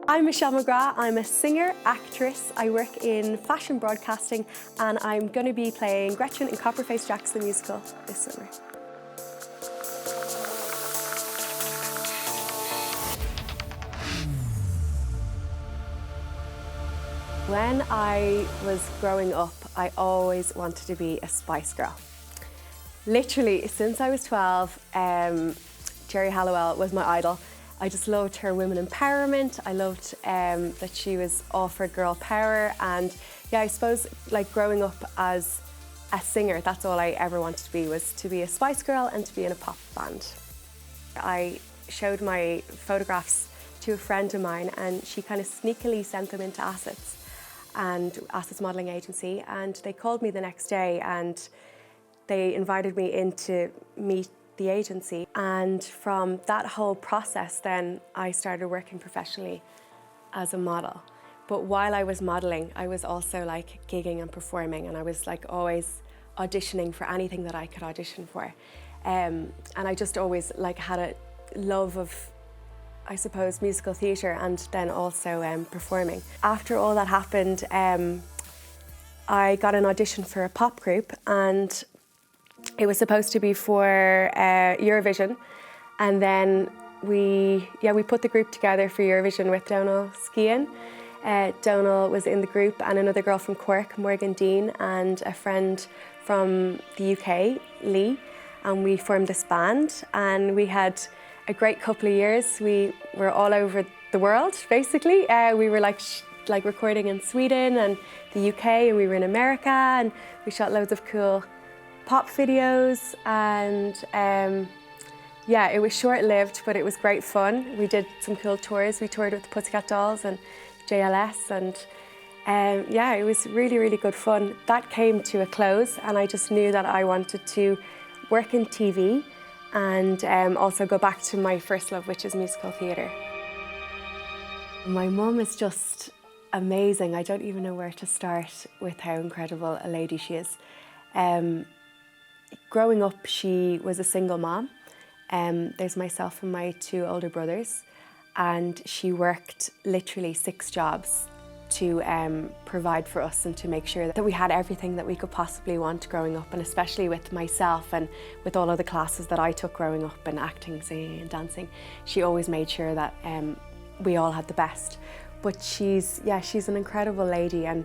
I'm Michele McGrath. I'm a singer, actress. I work in fashion broadcasting and I'm going to be playing Gretchen in Copperface Jacks the musical this summer. When I was growing up, I always wanted to be a Spice Girl. Literally, since I was 12, Geri Halliwell was my idol. I just loved her women empowerment. I loved that she was all for girl power. And yeah, I suppose like growing up as a singer, that's all I ever wanted to be, was to be a Spice Girl and to be in a pop band. I showed my photographs to a friend of mine and she kind of sneakily sent them into Assets modelling agency, and they called me the next day and they invited me in to meet the agency, and from that whole process then I started working professionally as a model. But while I was modelling, I was also like gigging and performing, and I was like always auditioning for anything that I could audition for. And I just always like had a love of, I suppose, musical theatre and then also performing. After all that happened, I got an audition for a pop group, and it was supposed to be for Eurovision, and then we put the group together for Eurovision with Donal Scian. Donal was in the group, and another girl from Cork, Morgan Dean, and a friend from the UK, Lee, and we formed this band, and we had a great couple of years. We were all over the world, basically. We were like recording in Sweden and the UK, and we were in America, and we shot loads of cool pop videos, and yeah, it was short-lived, but it was great fun. We did some cool tours. We toured with the Pussycat Dolls and JLS, and yeah, it was really, really good fun. That came to a close, and I just knew that I wanted to work in TV and also go back to my first love, which is musical theatre. My mum is just amazing. I don't even know where to start with how incredible a lady she is. Growing up, she was a single mom. There's myself and my two older brothers, and she worked literally 6 jobs to provide for us and to make sure that we had everything that we could possibly want growing up, and especially with myself and with all of the classes that I took growing up in acting, singing and dancing. She always made sure that we all had the best. But she's an incredible lady, and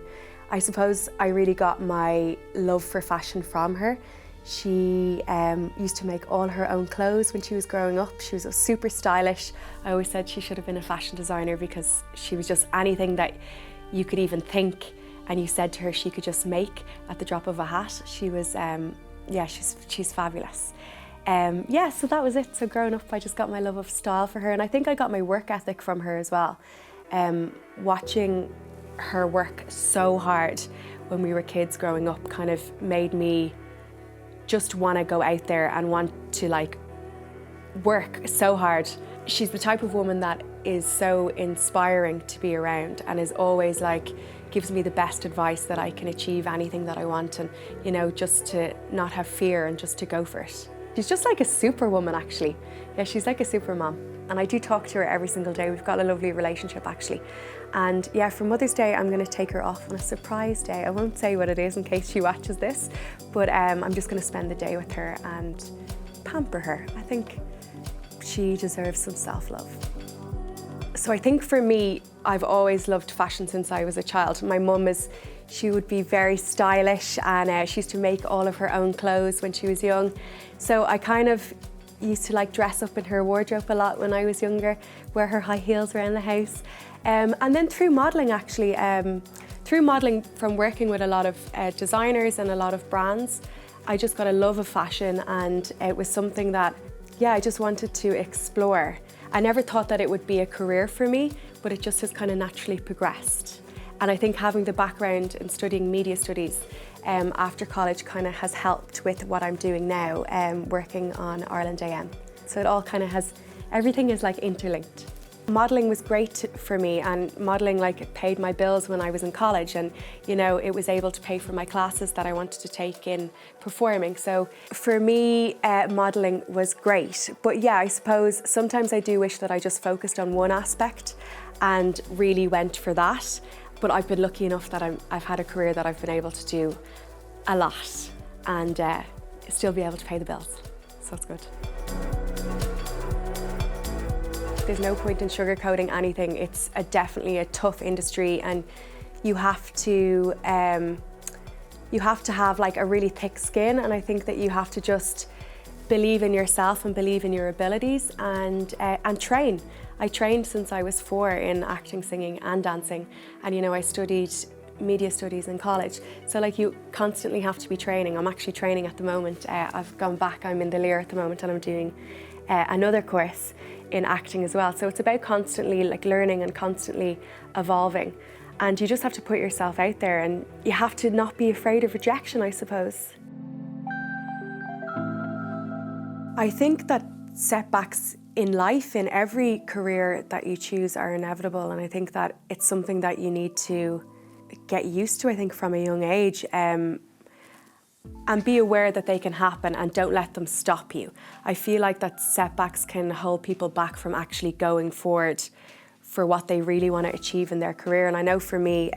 I suppose I really got my love for fashion from her. She used to make all her own clothes when she was growing up. She was super stylish. I always said she should have been a fashion designer because she was just anything that you could even think and you said to her she could just make at the drop of a hat. She was, yeah, she's fabulous. Yeah, so that was it. So growing up, I just got my love of style for her, and I think I got my work ethic from her as well. Watching her work so hard when we were kids growing up kind of made me just want to go out there and want to like work so hard. She's the type of woman that is so inspiring to be around and is always like gives me the best advice that I can achieve anything that I want, and you know, just to not have fear and just to go for it. She's just like a superwoman, actually. Yeah, she's like a super mom, and I do talk to her every single day. We've got a lovely relationship, actually. And yeah, for Mother's Day, I'm going to take her off on a surprise day. I won't say what it is in case she watches this, but I'm just going to spend the day with her and pamper her. I think she deserves some self-love. So I think for me, I've always loved fashion since I was a child. My mum she would be very stylish, and she used to make all of her own clothes when she was young. So I kind of used to like dress up in her wardrobe a lot when I was younger, wear her high heels around the house. And then through modelling, actually, through modelling from working with a lot of designers and a lot of brands, I just got a love of fashion, and it was something that, yeah, I just wanted to explore. I never thought that it would be a career for me, but it just has kind of naturally progressed. And I think having the background in studying media studies after college kind of has helped with what I'm doing now, working on Ireland AM. So it all kind of has, everything is like interlinked. Modelling was great for me, and modelling like paid my bills when I was in college, and you know, it was able to pay for my classes that I wanted to take in performing. So for me, modelling was great. But yeah, I suppose sometimes I do wish that I just focused on one aspect and really went for that. But I've been lucky enough that I've had a career that I've been able to do a lot and still be able to pay the bills. So it's good. There's no point in sugarcoating anything. It's definitely a tough industry, and you have to have like a really thick skin, and I think that you have to just believe in yourself and believe in your abilities and train. I trained since I was 4 in acting, singing and dancing, and I studied media studies in college. So like you constantly have to be training. I'm actually training at the moment. I've gone back, I'm in the Lear at the moment, and I'm doing another course in acting as well. So it's about constantly like learning and constantly evolving. And you just have to put yourself out there, and you have to not be afraid of rejection, I suppose. I think that setbacks in life, in every career that you choose, are inevitable, and I think that it's something that you need to get used to, I think, from a young age, and be aware that they can happen and don't let them stop you. I feel like that setbacks can hold people back from actually going forward for what they really want to achieve in their career. And I know for me,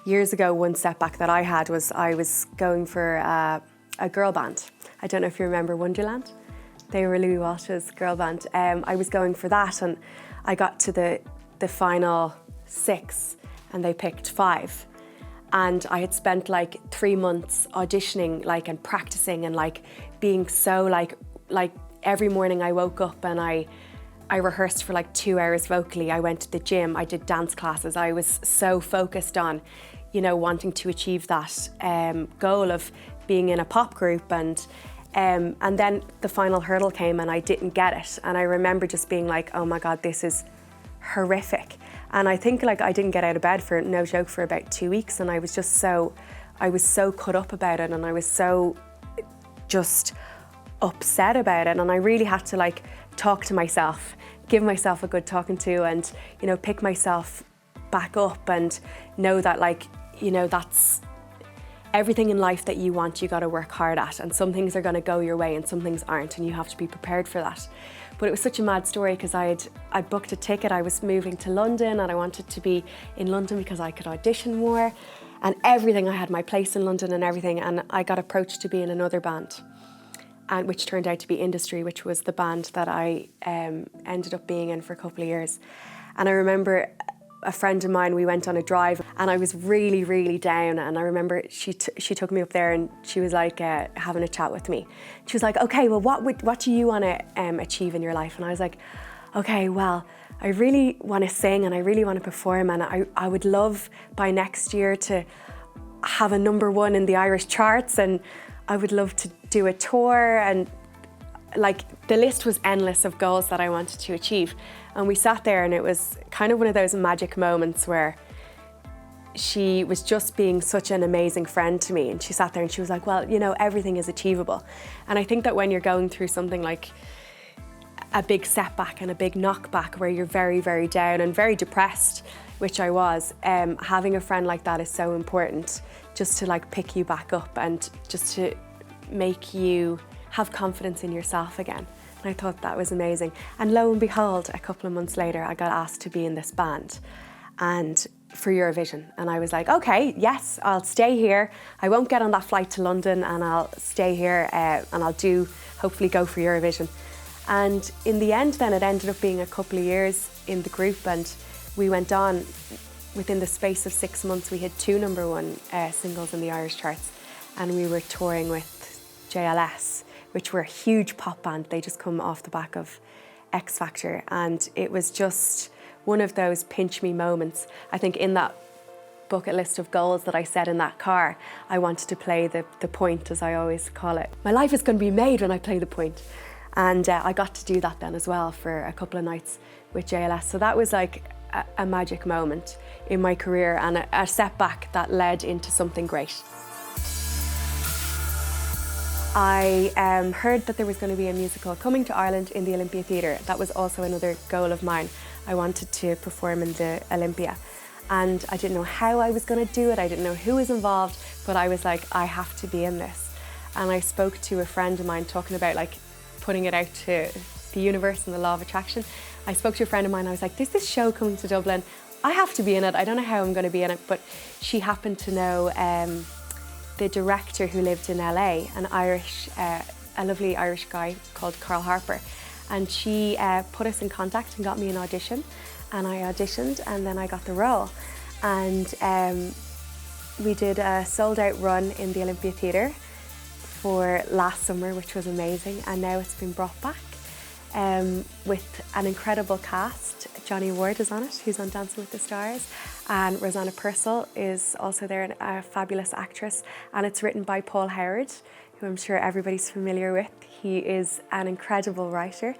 years ago, one setback that I had was I was going for a girl band. I don't know if you remember Wonderland. They were Louis Walsh's girl band. I was going for that, and I got to the final 6 and they picked 5. And I had spent like 3 months auditioning and practicing and being so like every morning I woke up and I rehearsed for 2 hours vocally. I went to the gym, I did dance classes. I was so focused on, wanting to achieve that goal of being in a pop group, and then the final hurdle came and I didn't get it. And I remember just being like, oh my God, this is horrific. And I think I didn't get out of bed, for no joke, for about 2 weeks, and I was so cut up about it, and I was so just upset about it, and I really had to talk to myself, give myself a good talking to, and pick myself back up and know that that's everything in life that you want, you got to work hard at, and some things are going to go your way and some things aren't, and you have to be prepared for that. But it was such a mad story because I'd booked a ticket. I was moving to London and I wanted to be in London because I could audition more and everything. I had my place in London and everything, and I got approached to be in another band, and which turned out to be Industry, which was the band that I ended up being in for a couple of years. And I remember a friend of mine, we went on a drive and I was really, really down, and I remember she took me up there and she was having a chat with me. She was like, okay, well what do you want to achieve in your life? And I was like, okay, well, I really want to sing and I really want to perform, and I would love by next year to have a #1 in the Irish charts, and I would love to do a tour, and the list was endless of goals that I wanted to achieve. And we sat there and it was kind of one of those magic moments where she was just being such an amazing friend to me, and she sat there and she was like, well, everything is achievable. And I think that when you're going through something like a big setback and a big knockback where you're very, very down and very depressed, which I was, having a friend like that is so important, just to pick you back up and just to make you have confidence in yourself again. And I thought that was amazing. And lo and behold, a couple of months later, I got asked to be in this band and for Eurovision. And I was like, okay, yes, I'll stay here. I won't get on that flight to London, and I'll stay here and I'll hopefully go for Eurovision. And in the end then, it ended up being a couple of years in the group, and we went on. Within the space of 6 months, we had 2 #1 singles in the Irish charts, and we were touring with JLS, which were a huge pop band. They just come off the back of X Factor, and it was just one of those pinch me moments. I think in that bucket list of goals that I set in that car, I wanted to play the point, as I always call it. My life is going to be made when I play the point. And I got to do that then as well for a couple of nights with JLS. So that was a magic moment in my career, and a setback that led into something great. I heard that there was going to be a musical coming to Ireland in the Olympia Theatre. That was also another goal of mine. I wanted to perform in the Olympia, and I didn't know how I was going to do it. I didn't know who was involved, but I was like, I have to be in this. And I spoke to a friend of mine talking about putting it out to the universe and the law of attraction. I spoke to a friend of mine, I was like, there's this show coming to Dublin, I have to be in it, I don't know how I'm going to be in it, but she happened to know the director who lived in LA, a lovely Irish guy called Carl Harper, and she put us in contact and got me an audition, and I auditioned and then I got the role. And we did a sold-out run in the Olympia Theatre for last summer, which was amazing, and now it's been brought back with an incredible cast. Johnny Ward is on it, who's on Dancing with the Stars, and Rosanna Purcell is also there, a fabulous actress, and it's written by Paul Howard, who I'm sure everybody's familiar with. He is an incredible writer.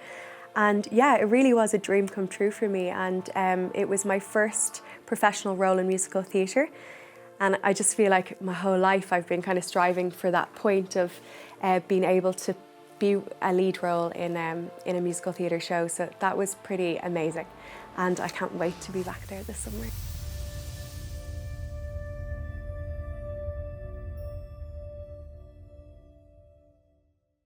And yeah, it really was a dream come true for me, and it was my first professional role in musical theatre, and I just feel like my whole life I've been kind of striving for that point of being able to be a lead role in a musical theatre show, so that was pretty amazing, and I can't wait to be back there this summer.